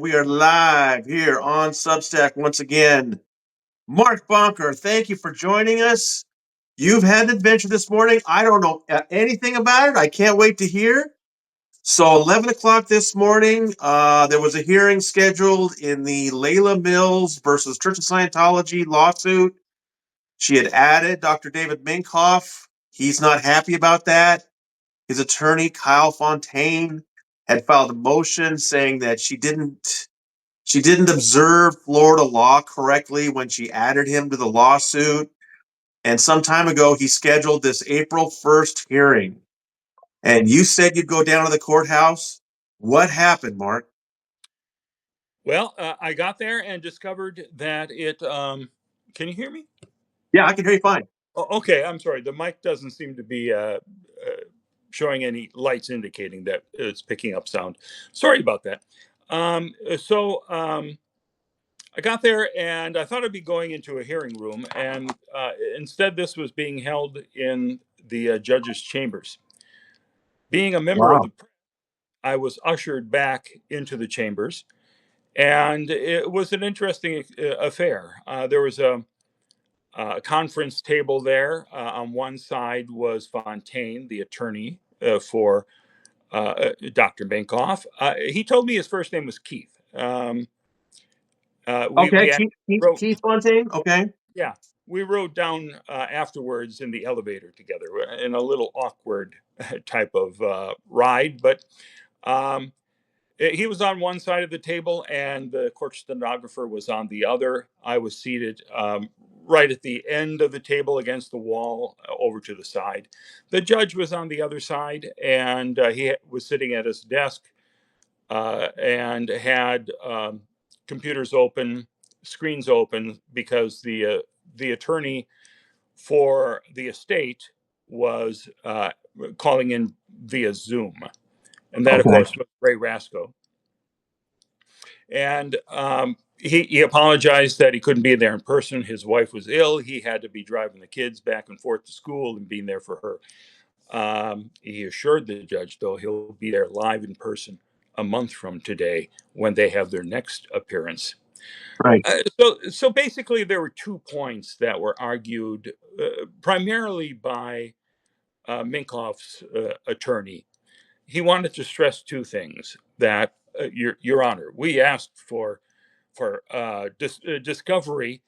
We are live here on Substack once again. Mark Bonker, thank you for joining us. You've had an adventure this morning. I don't know anything about it. I can't wait to hear. So 11 o'clock this morning, there was a hearing scheduled in the Layla Mills versus Church of Scientology lawsuit. She had added Dr. David Minkoff. He's not happy about that. His attorney, Kyle Fontaine, had filed a motion saying that she didn't observe Florida law correctly when she added him to the lawsuit. And some time ago, he scheduled this April 1st hearing. And you said you'd go down to the courthouse. What happened, Mark? Well, I got there and discovered that it. Can you hear me? Yeah, I can hear you fine. Oh, okay, I'm sorry. The mic doesn't seem to be showing any lights indicating that it's picking up sound. Sorry about that. So I got there and I thought I'd be going into a hearing room, and instead, this was being held in the judge's chambers. Being a member of Wow. the press, I was ushered back into the chambers, and it was an interesting affair. There was a conference table there. On one side was Fontaine, the attorney for Dr. Minkoff. He told me his first name was Keith. Okay, We wrote, Keith Fontaine. Okay. yeah, we rode down afterwards in the elevator together in a little awkward type of ride, but um, he was on one side of the table and the court stenographer was on the other. I was seated right at the end of the table against the wall over to the side. The judge was on the other side, and he was sitting at his desk and had computers open, screens open, because the attorney for the estate was calling in via Zoom. And that, of Okay. course, was Ray Rasco. And he apologized that he couldn't be there in person. His wife was ill. He had to be driving the kids back and forth to school and being there for her. He assured the judge, though, he'll be there live in person a month from today when they have their next appearance. Right. So basically, there were 2 points that were argued primarily by Minkoff's attorney. He wanted to stress 2 things: that Your Honor, we asked for discovery,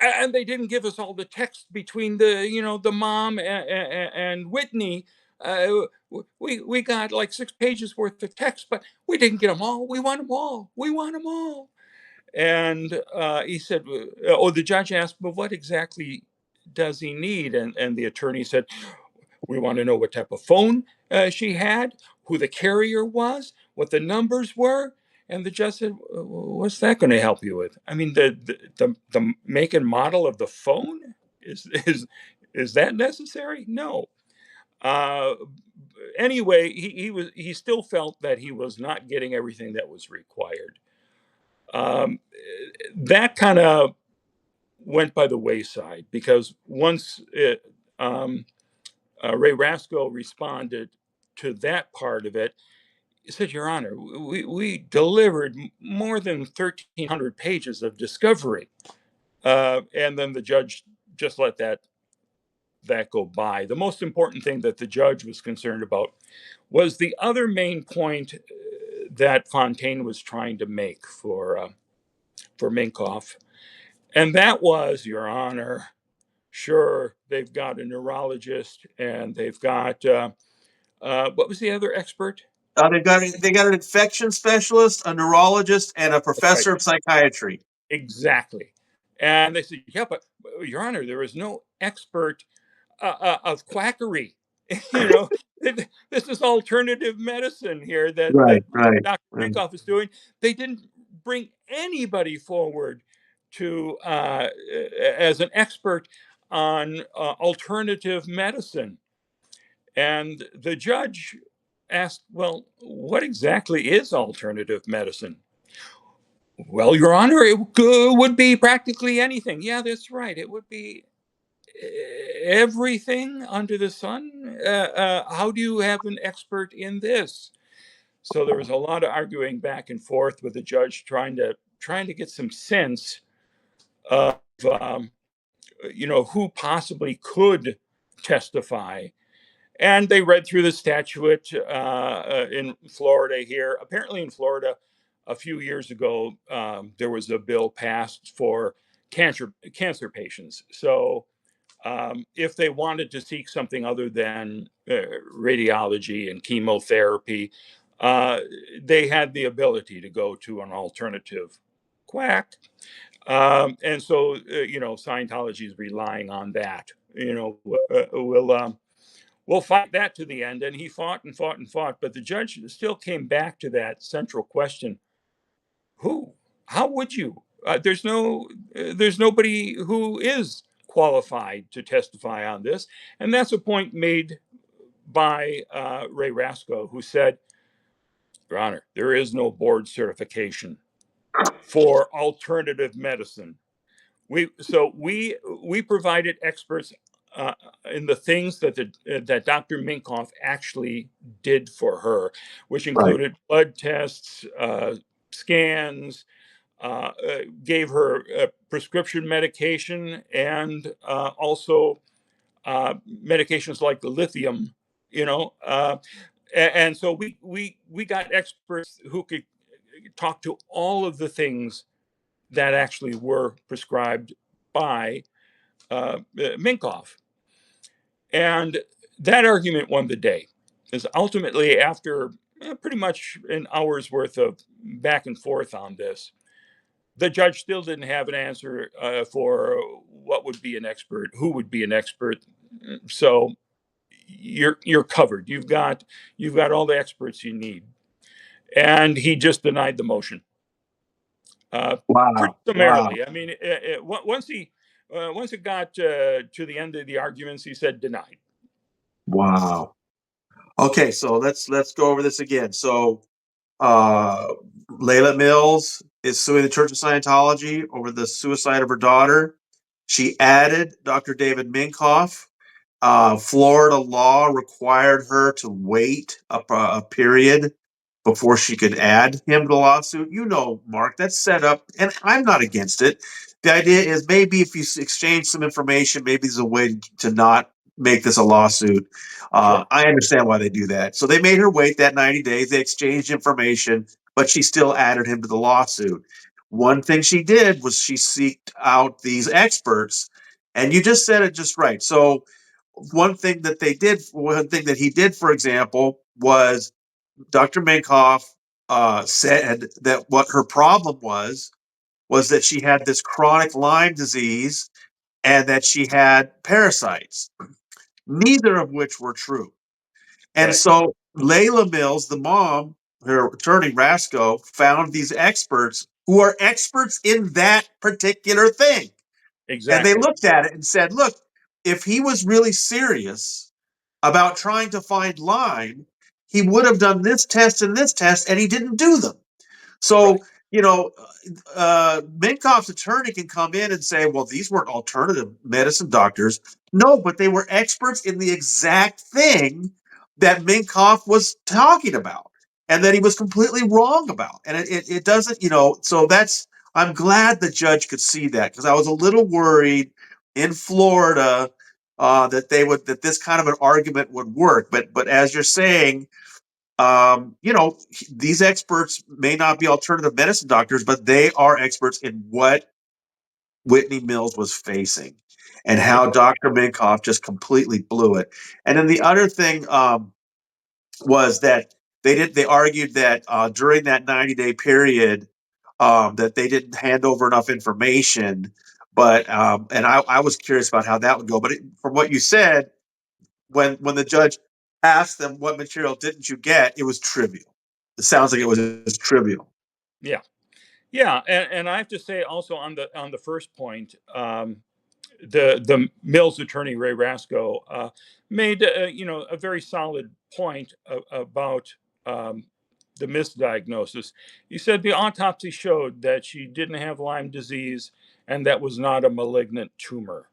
and they didn't give us all the text between the mom and Whitney. We got like 6 pages worth of text, but we didn't get them all. We want them all. We want them all. And he said, "Oh." The judge asked, "Well, what exactly does he need?" And the attorney said, "We want to know what type of phone she had, who the carrier was, what the numbers were." And the judge said, "What's that going to help you with? I mean, the make and model of the phone is that necessary? No." Uh, anyway, he still felt that he was not getting everything that was required. Um, that kind of went by the wayside, because once Ray Rasco responded to that part of it, he said, "Your Honor, we delivered more than 1,300 pages of discovery." And then the judge just let that go by. The most important thing that the judge was concerned about was the other main point that Fontaine was trying to make for Minkoff. And that was, "Your Honor, sure, they've got a neurologist and they've got what was the other expert?" They got an infection specialist, a neurologist, and a That's right. professor of psychiatry. Exactly. And they said, "Yeah, but Your Honor, there is no expert of quackery." you know, this is alternative medicine here that Right. Right. Dr. Right. Minkoff is doing. They didn't bring anybody forward to as an expert on alternative medicine. And the judge asked, "Well, what exactly is alternative medicine?" "Well, Your Honor, it would be practically anything." "Yeah, that's right. It would be everything under the sun. How do you have an expert in this?" So there was a lot of arguing back and forth with the judge, trying to get some sense of who possibly could testify. And they read through the statute in Florida here. Apparently, in Florida, a few years ago, there was a bill passed for cancer patients. So if they wanted to seek something other than radiology and chemotherapy, uh, they had the ability to go to an alternative quack. And so, Scientology is relying on that. We'll fight that to the end. And he fought and fought and fought. But the judge still came back to that central question: who? How would you? There's nobody who is qualified to testify on this, and that's a point made by Ray Rasco, who said, "Your Honor, there is no board certification for alternative medicine. We provided experts uh, in the things that Dr. Minkoff actually did for her, which Right. included blood tests, scans, gave her prescription medication, and also medications like the lithium. You know, and so we got experts who could talk to all of the things that actually were prescribed by Minkoff. And that argument won the day. Because ultimately, after pretty much an hour's worth of back and forth on this, the judge still didn't have an answer for what would be an expert, who would be an expert. So you're covered. You've got all the experts you need, and he just denied the motion. Pretty Wow. Wow. summarily. I mean, once it got to the end of the arguments, he said denied. Wow. Okay, so let's go over this again. So uh Layla Mills is suing the Church of Scientology over the suicide of her daughter. She added Dr. David Minkoff. Florida law required her to wait a period before she could add him to the lawsuit. You know, Mark, that's set up, and I'm not against it. The idea is maybe if you exchange some information, maybe there's a way to not make this a lawsuit. Sure. I understand why they do that. So they made her wait that 90 days. They exchanged information, but she still added him to the lawsuit. One thing she did was she sought out these experts, and you just said it just right. So one thing that he did, for example, was Dr. Minkoff said that what her problem was that she had this chronic Lyme disease and that she had parasites, neither of which were true. And Right. so Layla Mills, the mom, her attorney Rasco, found these experts who are experts in that particular thing. And they Exactly. looked at it and said, look, if he was really serious about trying to find Lyme, he would have done this test, and he didn't do them. Right. So, Minkoff's attorney can come in and say, well, these weren't alternative medicine doctors. No, but they were experts in the exact thing that Minkoff was talking about and that he was completely wrong about. And it doesn't, so I'm glad the judge could see that because I was a little worried in Florida that this kind of an argument would work. But as you're saying, these experts may not be alternative medicine doctors, but they are experts in what Whitney Mills was facing and how Exactly. Dr. Minkoff just completely blew it. And then the other thing was that they argued that during that 90-day period that they didn't hand over enough information. But and I was curious about how that would go. But from what you said, when the judge asked them what material didn't you get, it was trivial. It sounds like it was trivial. Yeah. Yeah. And I have to say also on the first point, the Mills attorney Ray Rasco made a very solid point about um, the misdiagnosis. He said the autopsy showed that she didn't have Lyme disease and that was not a malignant tumor.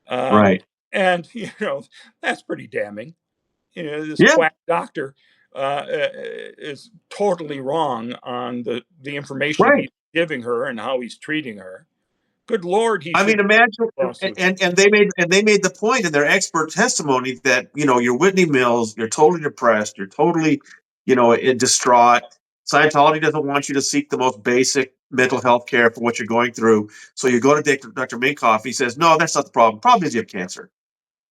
Um, Right. and that's pretty damning. This Yeah. quack doctor is totally wrong on the information Right. he's giving her and how he's treating her. Good Lord, he I should mean, be imagine, lawsuit. and they made the point in their expert testimony that you're Whitney Mills, you're totally depressed, you're totally, distraught. Scientology doesn't want you to seek the most basic mental health care for what you're going through. So you go to Dr. Minkoff. He says, no, that's not the problem. Problem is you have cancer.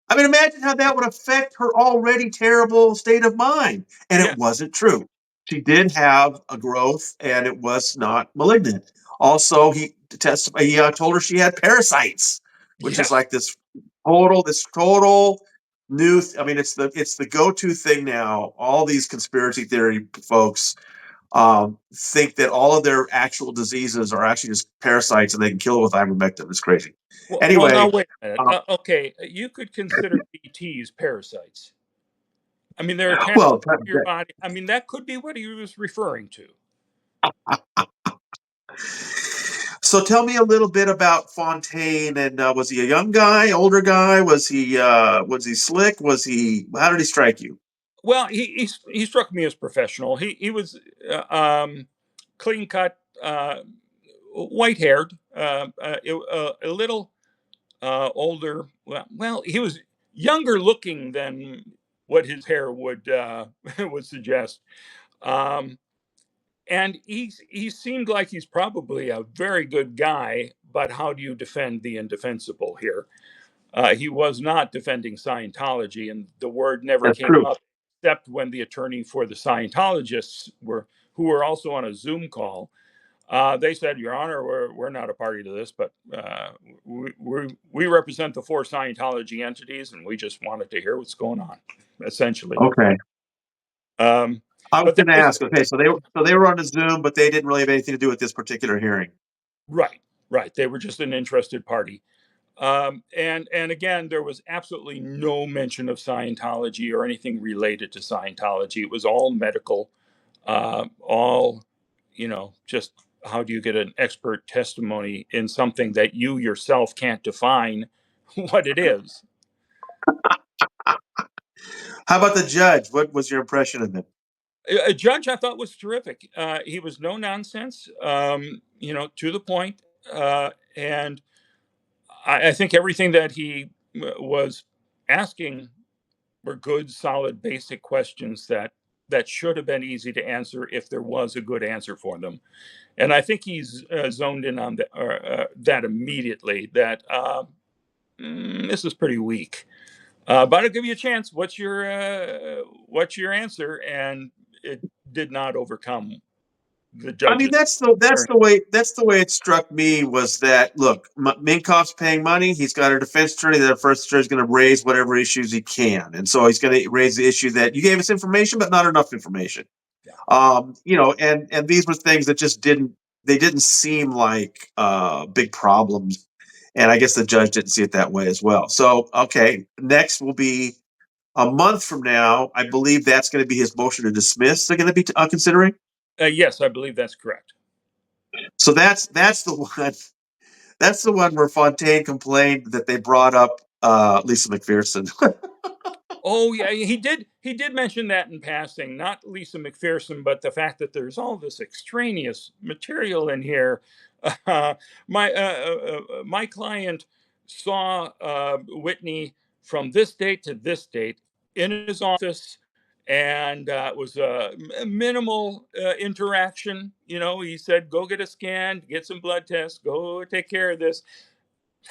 I mean, imagine how that would affect her already terrible state of mind. And Yeah, it wasn't true. She did have a growth, and it was not malignant. Also, he told her she had parasites, which is yes. like this total new. I mean, it's the go-to thing now. All these conspiracy theory folks think that all of their actual diseases are actually just parasites, and they can kill it with ivermectin. It's crazy. Well, now Anyway, wait a minute. um, Okay, you could consider BTs parasites. I mean, they're attached well, to your body. I mean, that could be what he was referring to. so tell me a little bit about Fontaine. And was he a young guy, older guy? Was he slick? How did he strike you? Well, he struck me as professional. He was clean cut, white haired, a little older. Well, he was younger looking than what his hair would would suggest. Um, and he seemed like he's probably a very good guy. But how do you defend the indefensible here? He was not defending Scientology, and the word never That's came true. up except when the attorney for the Scientologists who were also on a Zoom call. They said, "Your Honor, we're not a party to this, but we represent the four Scientology entities, and we just wanted to hear what's going on." Essentially, Okay. um, I was but that going to was ask. Okay, so they were on a Zoom, but they didn't really have anything to do with this particular hearing. right, right. They were just an interested party. And again, there was absolutely no mention of Scientology or anything related to Scientology. It was all medical, all just how do you get an expert testimony in something that you yourself can't define what it is? How about the judge? What was your impression of him? A judge I thought was terrific. He was no nonsense, to the point, and I think everything that he was asking were good, solid, basic questions that should have been easy to answer if there was a good answer for them. And I think he's zoned in on that immediately. That this is pretty weak, but I'll give you a chance. What's your answer? And it did not overcome the I mean, judge's that's concern. the way it struck me was that look, Minkoff's paying money. He's got a defense attorney. That first attorney is going to raise whatever issues he can, and so he's going to raise the issue that you gave us information, but not enough information. Yeah. And these were things that just didn't seem like big problems, and I guess the judge didn't see it that way as well. So okay, next will be a month from now. I believe that's going to be his motion to dismiss. They're going to be considering. Yes, I believe that's correct. So that's the one. That's the one where Fontaine complained that they brought up Lisa McPherson. Oh yeah, he did mention that in passing, not Lisa McPherson, but the fact that there's all this extraneous material in here. Uh, my client saw Whitney from this date to this date in his office, and it was a minimal interaction. He said, "Go get a scan, get some blood tests, go take care of this."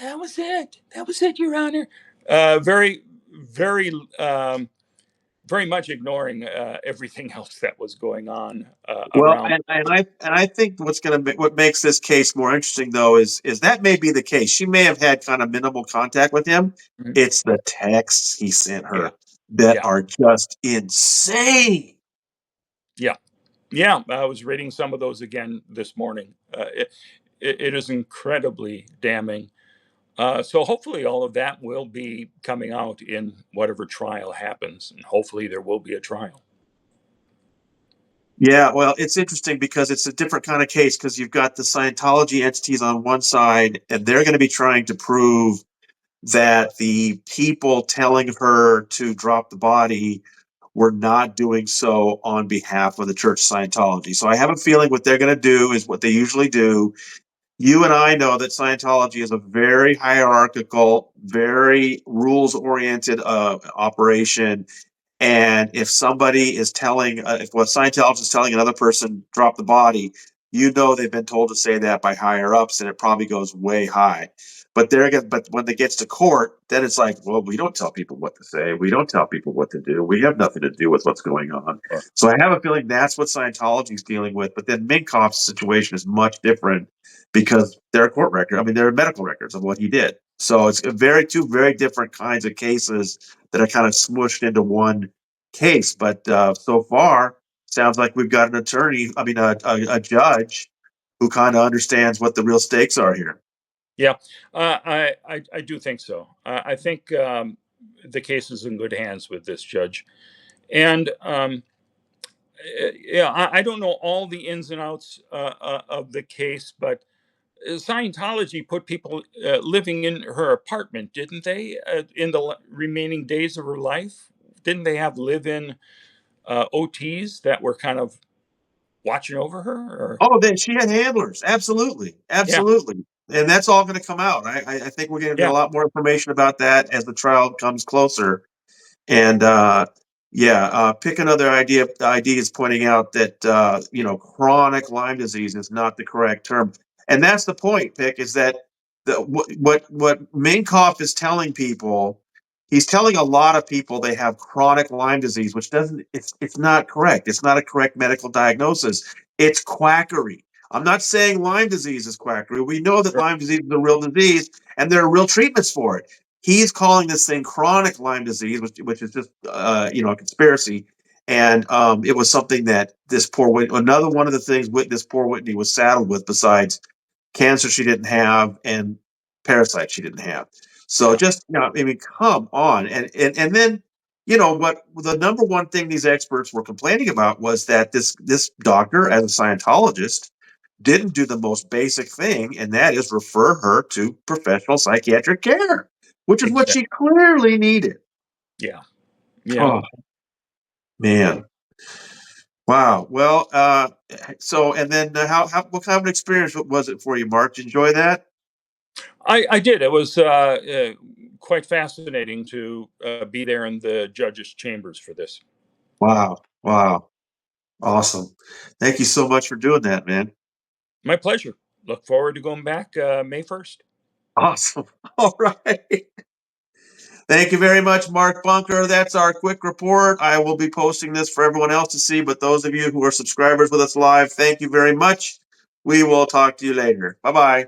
That was it. That was it, Your Honor. Very, very, very much ignoring everything else that was going on Well, around. and I think what makes this case more interesting though is that may be the case. She may have had kind of minimal contact with him. Mhm. It's the texts he sent Yeah, her that yeah, are just insane. yeah, yeah. I was reading some of those again this morning. It is incredibly damning. So hopefully all of that will be coming out in whatever trial happens, and hopefully there will be a trial. Yeah, well, it's interesting because it's a different kind of case because you've got the Scientology entities on one side, and they're going to be trying to prove that the people telling her to drop the body were not doing so on behalf of the Church of Scientology. So I have a feeling what they're going to do is what they usually do. You and I know that Scientology is a very hierarchical, very rules oriented operation. And if somebody is telling, if what Scientologist is telling another person, drop the body, you know they've been told to say that by higher ups, and it probably goes way high. But there again, but when it gets to court, then it's like, well, we don't tell people what to say. We don't tell people what to do. We have nothing to do with what's going on. Or- So I have a feeling that's what Scientology is dealing with. But then Minkoff's situation is much different because there are court records. I mean, there are medical records of what he did. So it's two very different kinds of cases that are kind of smushed into one case. But so far, sounds like we've got an attorney, I mean, a judge who kind of understands what the real stakes are here. Yeah, I do think so. I think the case is in good hands with this judge. And yeah, I don't know all the ins and outs of the case, but Scientology put people living in her apartment, didn't they? In the remaining days of her life, didn't they have live-in OTs that were kind of watching over her? Or Oh, then she had handlers. Absolutely. yeah, Absolutely. And that's all going to come out. I think we're going to get a yeah, lot more information about that as the trial comes closer. And yeah, pick another ideas pointing out that chronic Lyme disease is not the correct term, and that's the point. Pick is that what Minkoff is telling people. He's telling a lot of people they have chronic Lyme disease, which doesn't. It's not correct. It's not a correct medical diagnosis. It's quackery. I'm not saying Lyme disease is quackery. We know that sure, Lyme disease is a real disease, and there are real treatments for it. He's calling this thing chronic Lyme disease, which is just a conspiracy. And it was something that this poor another one of the things this poor Whitney was saddled with, besides cancer she didn't have and parasites she didn't have. So yeah, just I mean, come on, and then what the number one thing these experts were complaining about was that this doctor, as a Scientologist, didn't do the most basic thing, and that is refer her to professional psychiatric care, which is what exactly, she clearly needed. yeah, yeah. Oh man, wow. Well, so and then how what kind of an experience was it for you, Mark? Did you enjoy that? I did. It was quite fascinating to be there in the judge's chambers for this. Wow, wow, awesome. Thank you so much for doing that, man. My pleasure. Look forward to going back May 1st. Awesome. All right. Thank you very much, Mark Bunker. That's our quick report. I will be posting this for everyone else to see, but those of you who are subscribers with us live, thank you very much. We will talk to you later. Bye bye.